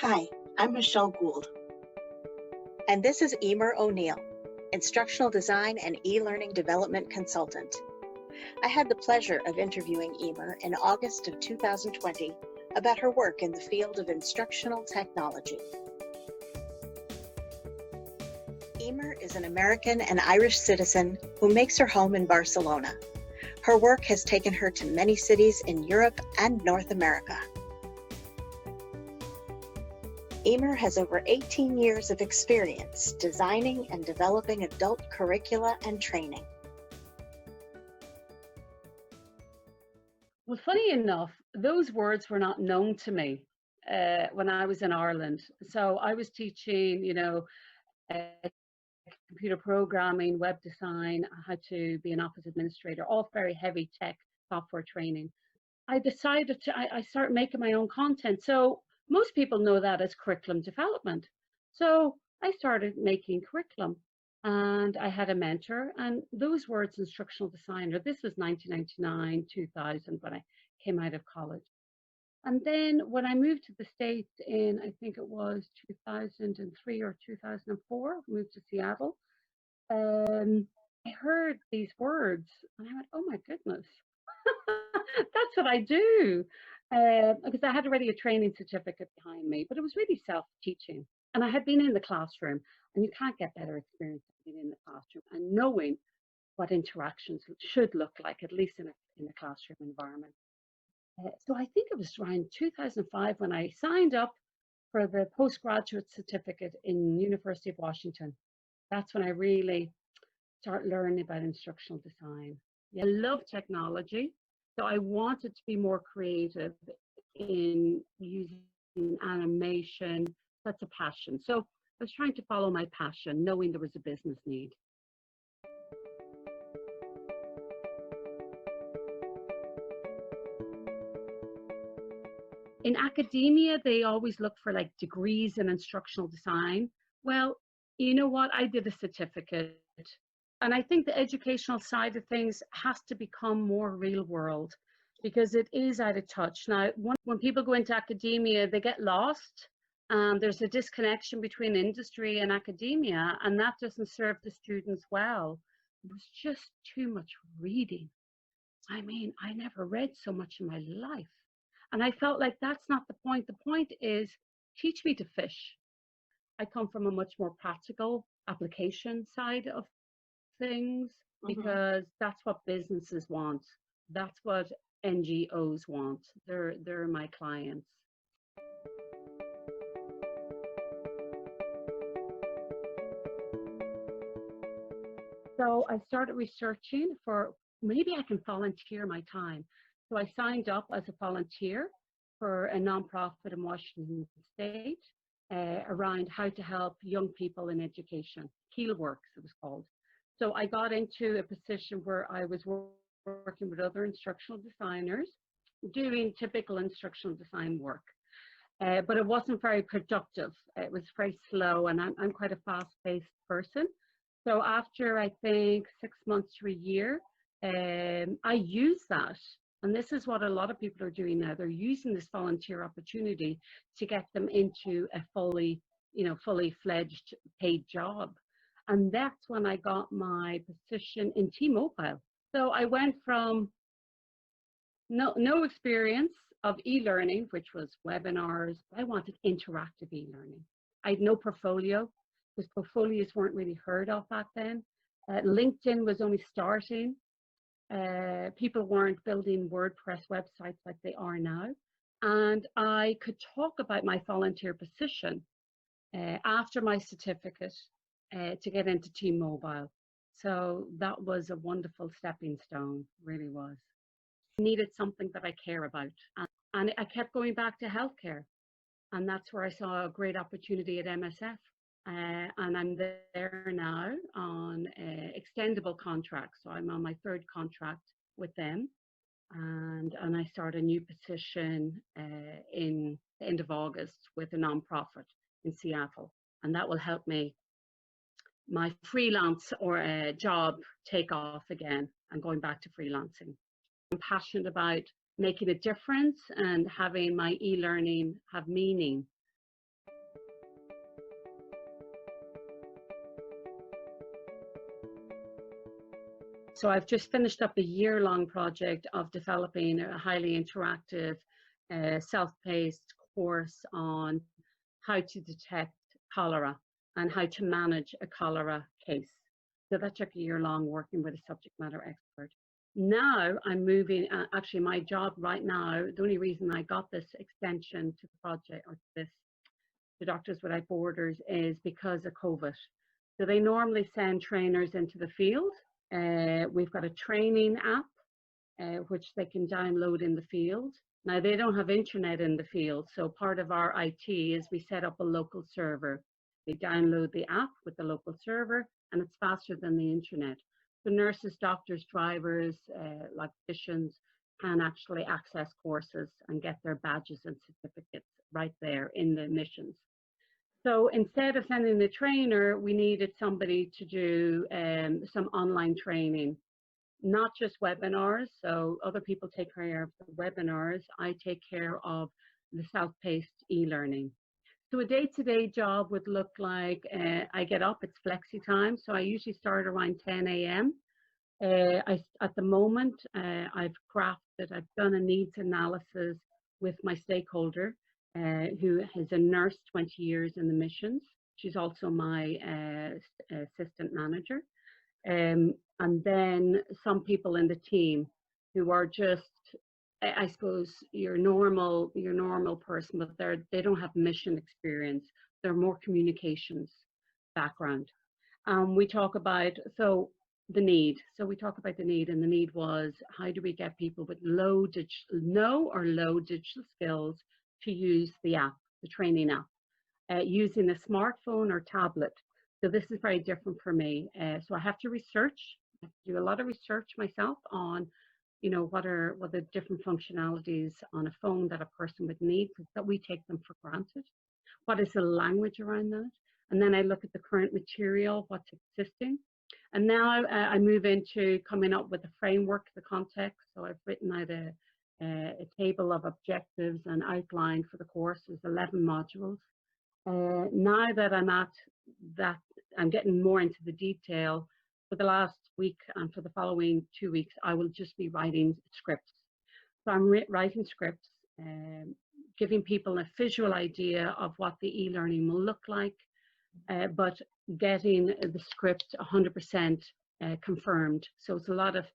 Hi, I'm Michelle Gould, and this is Eimear O'Neill, Instructional Design and E-Learning Development Consultant. I had the pleasure of interviewing Eimear in August of 2020 about her work in the field of instructional technology. Eimear is an American and Irish citizen who makes her home in Barcelona. Her work has taken her to many cities in Europe and North America. Eimear has over 18 years of experience designing and developing adult curricula and training. Well, funny enough, those words were not known to me when I was in Ireland. So I was teaching, uh, computer programming, web design, how to be an office administrator, all very heavy tech software training. I decided I started making my own content. So most people know that as curriculum development. So I started making curriculum and I had a mentor, and those words, instructional designer, this was 1999, 2000 when I came out of college. And then when I moved to the States in, I think it was 2003 or 2004, moved to Seattle, I heard these words and I went, oh my goodness, that's what I do. Because I had already a training certificate behind me, but it was really self-teaching. And I had been in the classroom, and you can't get better experience than being in the classroom and knowing what interactions should look like, at least in a classroom environment. So I think it was around 2005 when I signed up for the postgraduate certificate in University of Washington. That's when I really start learning about instructional design. Yeah, I love technology, so I wanted to be more creative in using animation. That's a passion. So I was trying to follow my passion, knowing there was a business need. In academia, they always look for like degrees in instructional design. Well, you know what? I did a certificate. And I think the educational side of things has to become more real world because it is out of touch. Now, when people go into academia, they get lost. There's a disconnection between industry and academia, and that doesn't serve the students well. It was just too much reading. I mean, I never read so much in my life. And I felt like that's not the point. The point is teach me to fish. I come from a much more practical application side of things because that's what businesses want. That's what NGOs want. They're my clients. So I started researching for maybe I can volunteer my time. So I signed up as a volunteer for a nonprofit in Washington State around how to help young people in education. Keelworks, it was called. So I got into a position where I was working with other instructional designers, doing typical instructional design work. But it wasn't very productive. It was very slow, and I'm quite a fast-paced person. So after, I think, 6 months to a year, I used that. And this is what a lot of people are doing now. They're using this volunteer opportunity to get them into a fully fledged paid job. And that's when I got my position in T-Mobile. So I went from no experience of e-learning, which was webinars. I wanted interactive e-learning. I had no portfolio because portfolios weren't really heard of back then. LinkedIn was only starting. People weren't building WordPress websites like they are now. And I could talk about my volunteer position after my certificate to get into T-Mobile. So that was a wonderful stepping stone, really was. I needed something that I care about. And I kept going back to healthcare. And that's where I saw a great opportunity at MSF. And I'm there now on extendable contracts. So I'm on my third contract with them. And I start a new position in the end of August with a nonprofit in Seattle. And that will help me, my freelance or a job take off again and going back to freelancing. I'm passionate about making a difference and having my e-learning have meaning. So I've just finished up a year-long project of developing a highly interactive, self-paced course on how to detect cholera and how to manage a cholera case. So that took a year long working with a subject matter expert. Now I'm moving, actually my job right now, the only reason I got this extension to the project, or this, to Doctors Without Borders, is because of COVID. So they normally send trainers into the field. We've got a training app which they can download in the field. Now they don't have internet in the field, so part of our IT is we set up a local server. They download the app with the local server, and it's faster than the internet. So nurses, doctors, drivers, logisticians can actually access courses and get their badges and certificates right there in the missions. So instead of sending the trainer, we needed somebody to do some online training, not just webinars. So other people take care of the webinars. I take care of the self-paced e-learning. So a day-to-day job would look like I get up, it's flexi time. So I usually start around 10 a.m. At the moment, I've done a needs analysis with my stakeholder, who is a nurse, 20 years in the missions. She's also my assistant manager. And then some people in the team who are just, I suppose, your normal person, but they don't have mission experience. They're more communications background. We talk about the need. So we talk about the need, and the need was, how do we get people with low digital skills to use the app, the training app, using a smartphone or tablet. So this is very different for me. So I have to research. I have to do a lot of research myself on, what are the different functionalities on a phone that a person would need, because that we take them for granted. What is the language around that? And then I look at the current material, what's existing. And now I move into coming up with the framework, the context. So I've written out a table of objectives and outline for the course. There's 11 modules. Now that I'm at that, I'm getting more into the detail. For the last week and for the following 2 weeks, I will just be writing scripts. So I'm writing scripts, giving people a visual idea of what the e-learning will look like, but getting the script 100% confirmed. So it's a lot of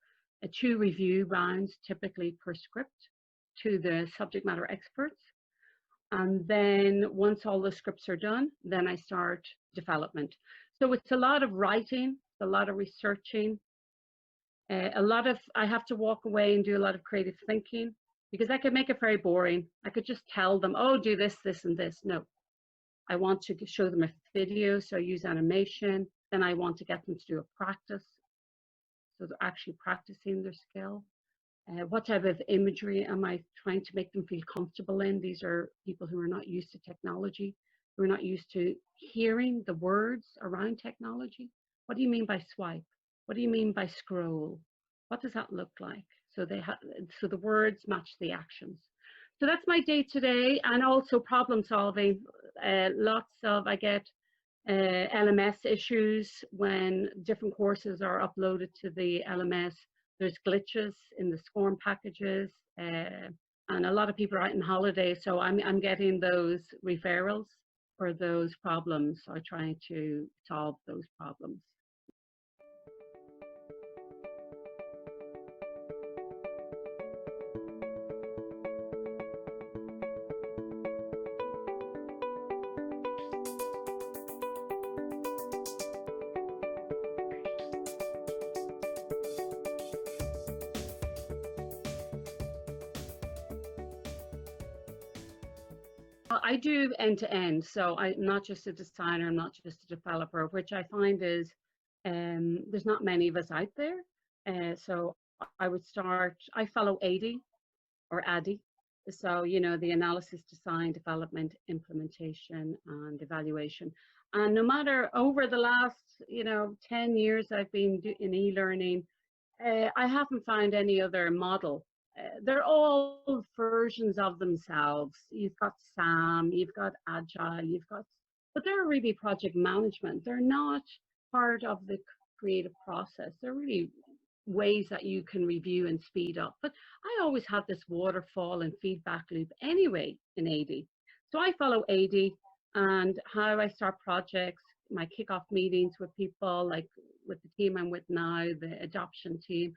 2 review rounds typically per script to the subject matter experts. And then once all the scripts are done, then I start development. So it's a lot of writing, a lot of researching, I have to walk away and do a lot of creative thinking, because I could make it very boring. I could just tell them, oh, do this, this, and this. No, I want to show them a video, so I use animation. Then I want to get them to do a practice, so they're actually practicing their skill. What type of imagery am I trying to make them feel comfortable in? These are people who are not used to technology, who are not used to hearing the words around technology. What do you mean by swipe? What do you mean by scroll? What does that look like? So so the words match the actions. So that's my day today, and also problem solving. I get LMS issues when different courses are uploaded to the LMS. There's glitches in the SCORM packages, and a lot of people are out on holiday, so I'm getting those referrals for those problems. So I try to solve those problems. I do end to end, so I'm not just a designer, I'm not just a developer, which I find is there's not many of us out there. So I follow ADDIE or ADDIE. So, the analysis, design, development, implementation, and evaluation. And no matter over the last, 10 years I've been in e-learning, I haven't found any other model. They're all versions of themselves. You've got SAM, you've got Agile, but they're really project management. They're not part of the creative process. They're really ways that you can review and speed up. But I always have this waterfall and feedback loop anyway in ADDIE. So I follow ADDIE and how I start projects, my kickoff meetings with people, like with the team I'm with now, the adoption team.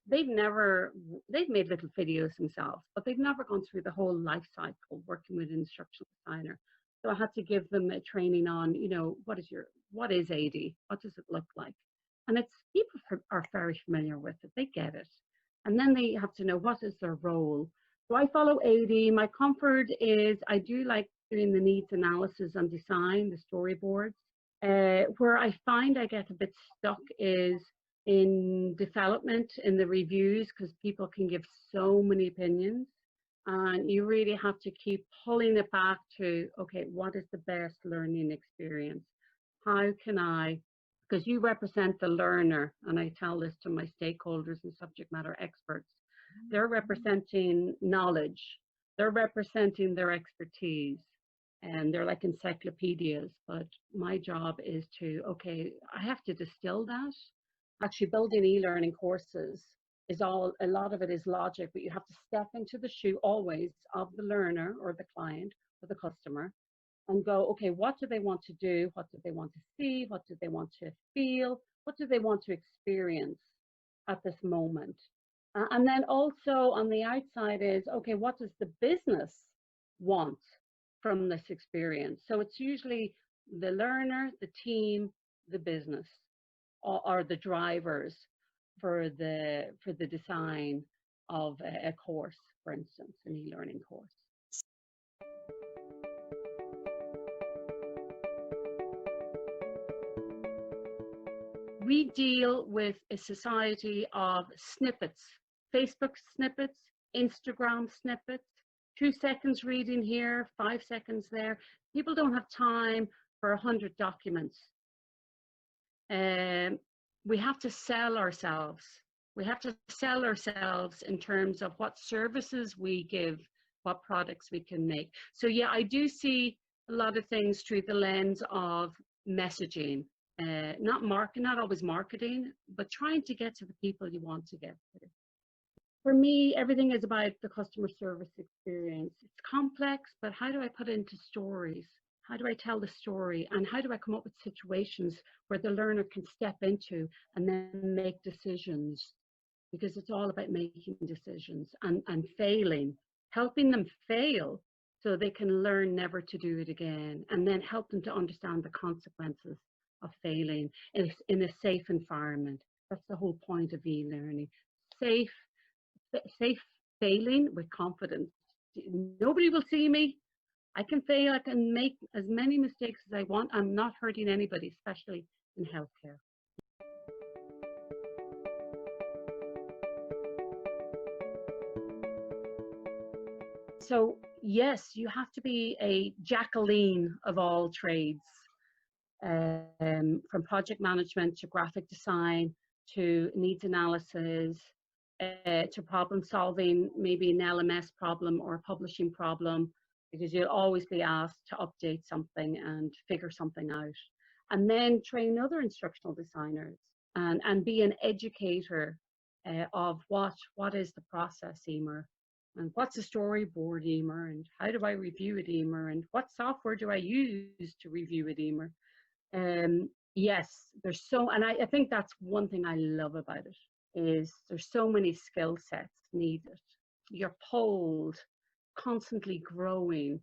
They've made little videos themselves, but they've never gone through the whole life cycle working with an instructional designer. So I had to give them a training on, what is ADDIE? What does it look like? And people are very familiar with it. They get it. And then they have to know what is their role. So I follow ADDIE. My comfort is I do like doing the needs analysis and design, the storyboards. Where I find I get a bit stuck is in development, in the reviews, because people can give so many opinions. And you really have to keep pulling it back to, okay, what is the best learning experience? How can I, because you represent the learner, and I tell this to my stakeholders and subject matter experts, they're representing knowledge, they're representing their expertise, and they're like encyclopedias. But my job is to, okay, I have to distill that. Actually, building e-learning courses is a lot of it is logic, but you have to step into the shoe always of the learner or the client or the customer and go, okay, what do they want to do? What do they want to see? What do they want to feel? What do they want to experience at this moment? And then also on the outside is, okay, what does the business want from this experience? So it's usually the learner, the team, the business are the drivers for the design of a course, for instance, an e-learning course. We deal with a society of snippets, Facebook snippets, Instagram snippets, 2 seconds reading here, 5 seconds there. People don't have time for 100 documents. We have to sell ourselves. We have to sell ourselves in terms of what services we give, what products we can make. So yeah, I do see a lot of things through the lens of messaging, not always marketing, but trying to get to the people you want to get to. For me, everything is about the customer service experience. It's complex, but how do I put it into stories? How do I tell the story? And how do I come up with situations where the learner can step into and then make decisions? Because it's all about making decisions and failing, helping them fail so they can learn never to do it again, and then help them to understand the consequences of failing in a safe environment. That's the whole point of e-learning. Safe failing with confidence. Nobody will see me. I can fail, I can make as many mistakes as I want. I'm not hurting anybody, especially in healthcare. So yes, you have to be a Jacqueline of all trades, from project management to graphic design to needs analysis, to problem solving, maybe an LMS problem or a publishing problem, because you'll always be asked to update something and figure something out. And then train other instructional designers and be an educator of what is the process, Eimear, and what's a storyboard, Eimear, and how do I review it, Eimear, and what software do I use to review it, Eimear. Yes, there's and I think that's one thing I love about it, is there's so many skill sets needed. You're pulled, constantly growing.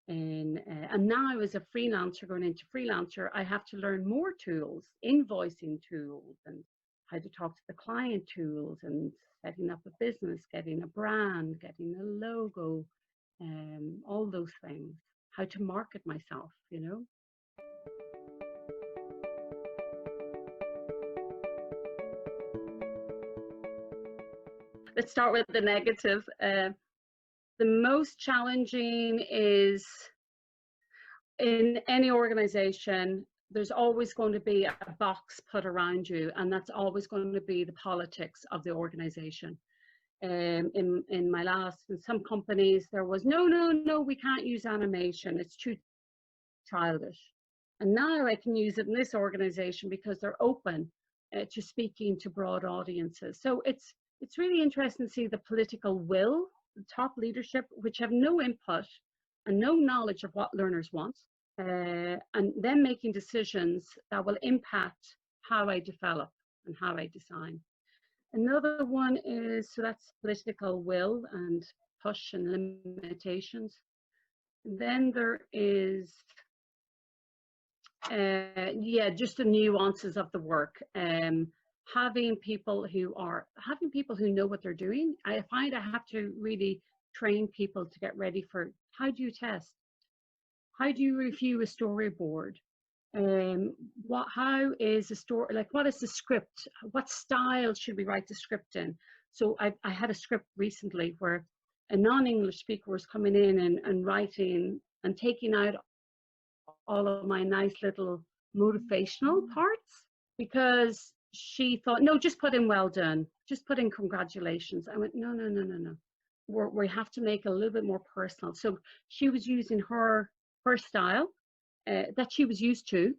And now as a freelancer, going into freelancer, I have to learn more tools, invoicing tools, and how to talk to the client tools, and setting up a business, getting a brand, getting a logo, all those things, how to market myself, Let's start with the negative. The most challenging is, in any organization, there's always going to be a box put around you, and that's always going to be the politics of the organization. In some companies, there was no, we can't use animation, it's too childish. And now I can use it in this organization because they're open to speaking to broad audiences. So it's really interesting to see the political will, the top leadership, which have no input and no knowledge of what learners want, and then making decisions that will impact how I develop and how I design. Another one is, so that's political will and push and limitations. Then there is, just the nuances of the work. Having people who know what they're doing. I find I have to really train people to get ready for, how do you test? How do you review a storyboard? How is a story, like what is the script? What style should we write the script in? So I had a script recently where a non-English speaker was coming in and writing and taking out all of my nice little motivational parts, because she thought, no, just put in well done, just put in congratulations. I went, no. We have to make it a little bit more personal. So she was using her style that she was used to.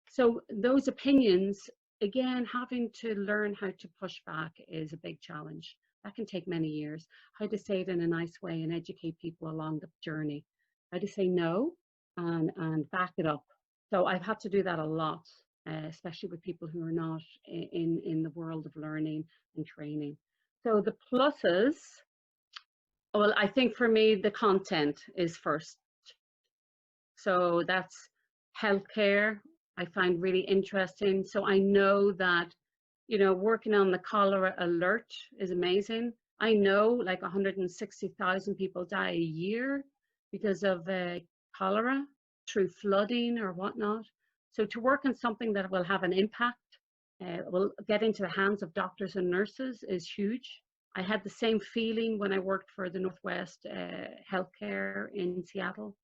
So those opinions, again, having to learn how to push back is a big challenge. That can take many years. How to say it in a nice way and educate people along the journey. How to say no and back it up. So I've had to do that a lot, especially with people who are not in the world of learning and training. So the pluses, well, I think for me, the content is first. So that's healthcare, I find really interesting. So I know that, working on the cholera alert is amazing. I know like 160,000 people die a year because of cholera through flooding or whatnot. So to work on something that will have an impact, will get into the hands of doctors and nurses is huge. I had the same feeling when I worked for the Northwest Healthcare in Seattle,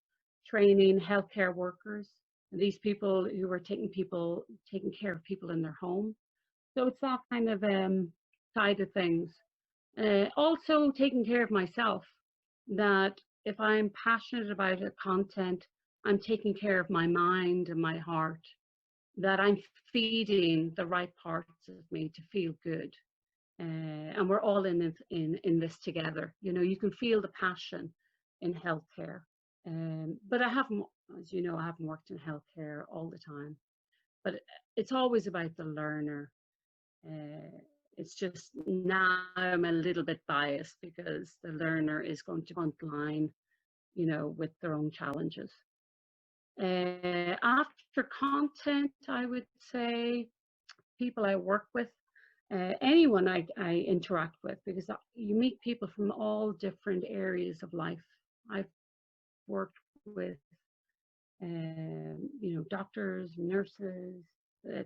training healthcare workers, these people who were taking care of people in their home. So it's that kind of side of things. Also taking care of myself, that if I'm passionate about a content, I'm taking care of my mind and my heart, that I'm feeding the right parts of me to feel good. And we're all in this together. You can feel the passion in healthcare. But I haven't, as you know, I haven't worked in healthcare all the time. But it's always about the learner. It's just now I'm a little bit biased because the learner is going to front line, with their own challenges. After content, I would say people I work with, anyone I interact with, because you meet people from all different areas of life. I've worked with, doctors, nurses,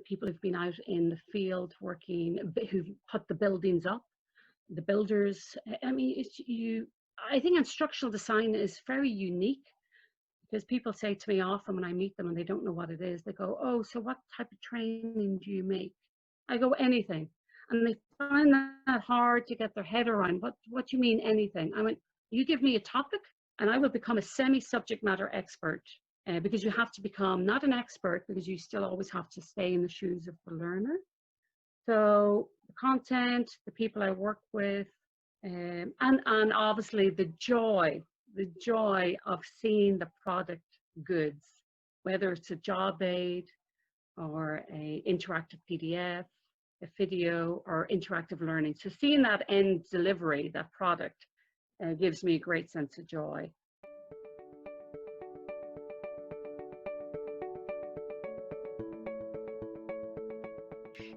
people who've been out in the field working, who've put the buildings up, the builders. I mean, I think instructional design is very unique, because people say to me often when I meet them and they don't know what it is, they go, oh, so what type of training do you make? I go, anything. And they find that hard to get their head around. What do you mean anything? I went, you give me a topic and I will become a semi-subject matter expert, because you have to become not an expert, because you still always have to stay in the shoes of the learner. So the content, the people I work with, and obviously the joy of seeing the product goods, whether it's a job aid or a interactive PDF, a video, or interactive learning. So seeing that end delivery, that product, gives me a great sense of joy.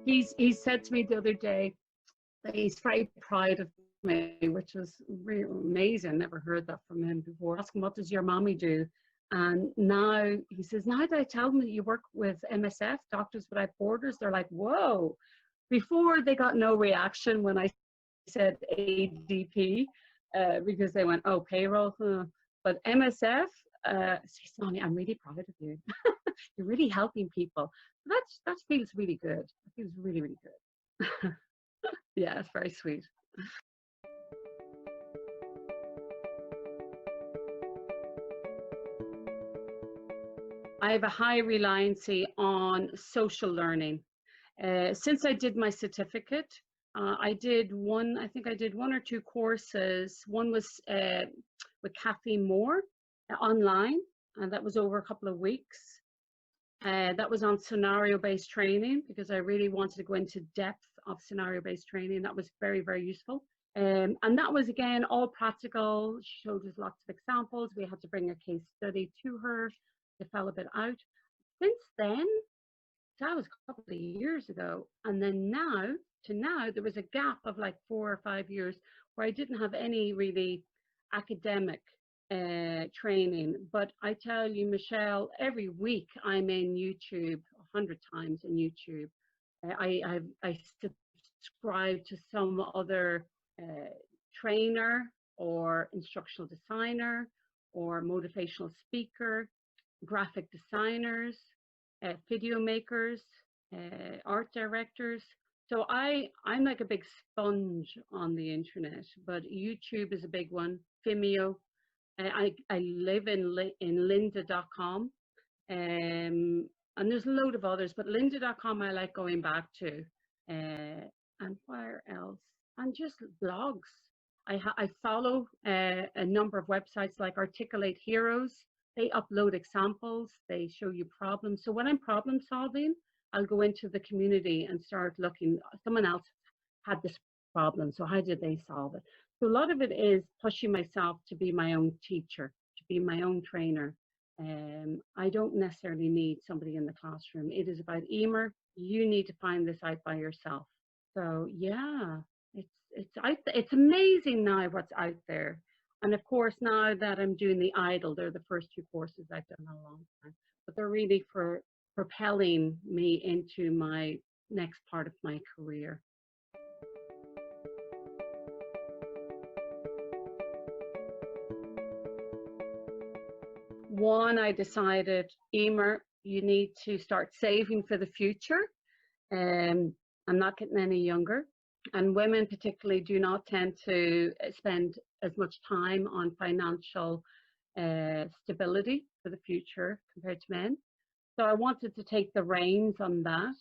He said to me the other day that he's very proud of me, which was really amazing. Never heard that from him before. Ask him, what does your mommy do? And now he says, now that I tell them that you work with MSF, Doctors Without Borders, they're like, whoa. Before, they got no reaction when I said ADP, because they went, oh, payroll. But MSF, says, Sonny, I'm really proud of you. You're really helping people. That feels really good. It feels really, really good. Yeah, it's very sweet. I have a high reliance on social learning. Since I did my certificate, I think I did one or two courses. One was with Cathy online, and that was over a couple of weeks. That was on scenario-based training because I really wanted to go into depth of scenario-based training. That was very, very useful. And that was, again, all practical. She showed us lots of examples. We had to bring a case study to her, develop it out. Since then, that was a couple of years ago. And then now, there was a gap of like 4 or 5 years where I didn't have any really academic training. But I tell you, Michelle, every week I'm in YouTube, 100 times in YouTube. I subscribe to some other trainer or instructional designer or motivational speaker, graphic designers, video makers, art directors. So I'm like a big sponge on the internet, but YouTube is a big one. Vimeo. I live in lynda.com, and there's a load of others, but lynda.com I like going back to. And where else? And just blogs. I follow a number of websites like Articulate Heroes. They upload examples, they show you problems. So when I'm problem solving, I'll go into the community and start looking. Someone else had this problem, so how did they solve it? So a lot of it is pushing myself to be my own teacher, to be my own trainer. I don't necessarily need somebody in the classroom. It is about Eimear. You need to find this out by yourself. So yeah, it's amazing now what's out there. And of course, now that I'm doing the ADDIE, they're the first 2 courses I've done in a long time, but they're really for propelling me into my next part of my career. One, I decided, Eimear, you need to start saving for the future. I'm not getting any younger. And women particularly do not tend to spend as much time on financial stability for the future compared to men. So I wanted to take the reins on that.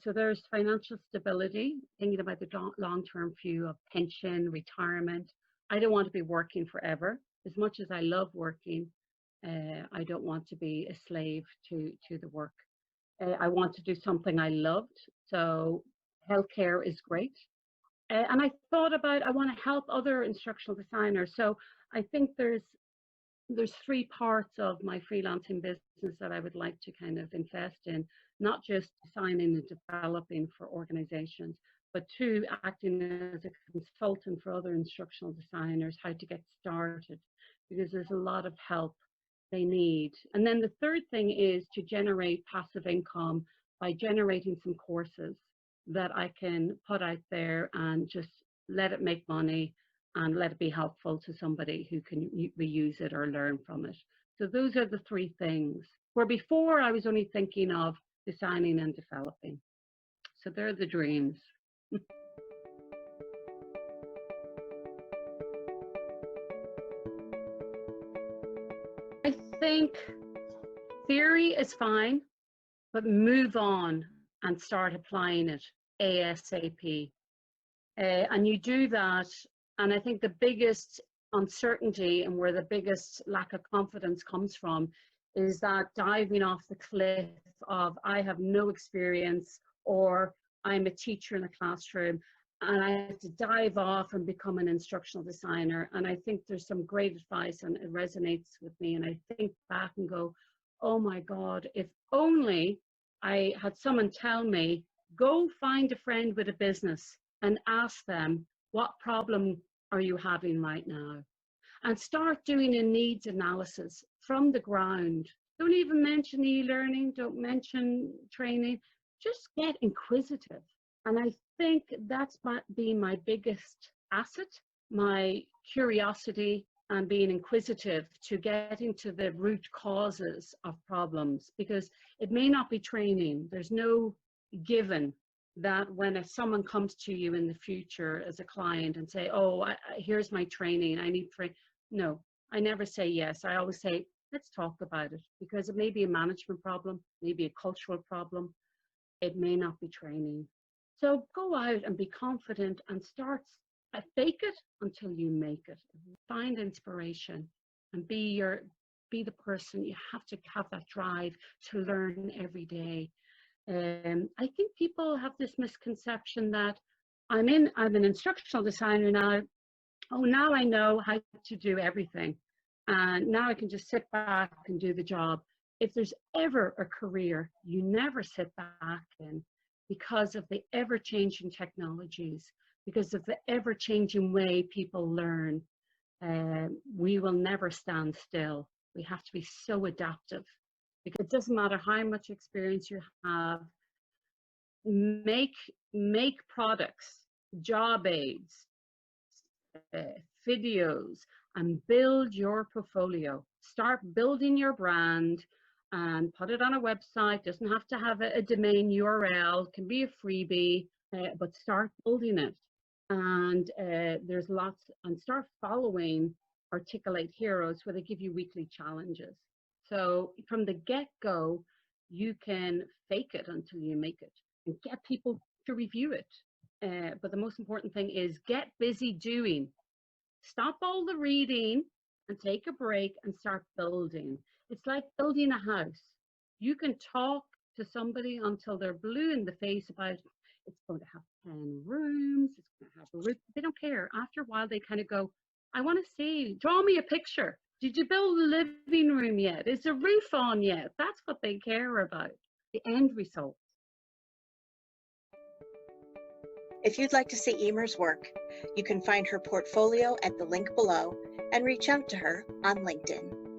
So there's financial stability, thinking about the long-term view of pension, retirement. I don't want to be working forever. As much as I love working, I don't want to be a slave to the work. I want to do something I loved. So healthcare is great. And I thought about, I want to help other instructional designers. So I think there's 3 parts of my freelancing business that I would like to kind of invest in, not just designing and developing for organizations, but 2, acting as a consultant for other instructional designers, how to get started, because there's a lot of help they need. And then the 3rd thing is to generate passive income by generating some courses that I can put out there and just let it make money and let it be helpful to somebody who can reuse it or learn from it. So those are the 3 things, where before I was only thinking of designing and developing. So they're the dreams. I think theory is fine, but move on and start applying it ASAP. And you do that, and I think the biggest uncertainty and where the biggest lack of confidence comes from is that diving off the cliff of I have no experience, or I'm a teacher in a classroom and I have to dive off and become an instructional designer. And I think there's some great advice and it resonates with me. And I think back and go, oh my God, if only I had someone tell me, go find a friend with a business and ask them, what problem are you having right now? And start doing a needs analysis from the ground. Don't even mention e-learning, don't mention training, just get inquisitive. And I think that's been my biggest asset, my curiosity and being inquisitive to get into the root causes of problems, because it may not be training. There's no given that when someone comes to you in the future as a client and say, oh, here's my training, I need training. No, I never say yes. I always say, let's talk about it, because it may be a management problem, maybe a cultural problem. It may not be training. So go out and be confident and start. Fake it until you make it. Find inspiration and be the person. You have to have that drive to learn every day. I think people have this misconception that I'm an instructional designer now. Oh, now I know how to do everything. And now I can just sit back and do the job. If there's ever a career you never sit back in, because of the ever-changing technologies, because of the ever-changing way people learn, we will never stand still. We have to be so adaptive, because it doesn't matter how much experience you have. Make products, job aids, videos, and build your portfolio. Start building your brand and put it on a website. Doesn't have to have a domain URL, can be a freebie, but start building it. And there's lots, and start following Articulate Heroes, where they give you weekly challenges. So from the get-go, you can fake it until you make it and get people to review it. But the most important thing is get busy doing. Stop all the reading and take a break and start building. It's like building a house. You can talk to somebody until they're blue in the face about it's going to have 10 rooms, it's going to have a roof. They don't care. After a while, they kind of go, I want to see, draw me a picture. Did you build the living room yet? Is the roof on yet? That's what they care about, the end result. If you'd like to see Eimear's work, you can find her portfolio at the link below and reach out to her on LinkedIn.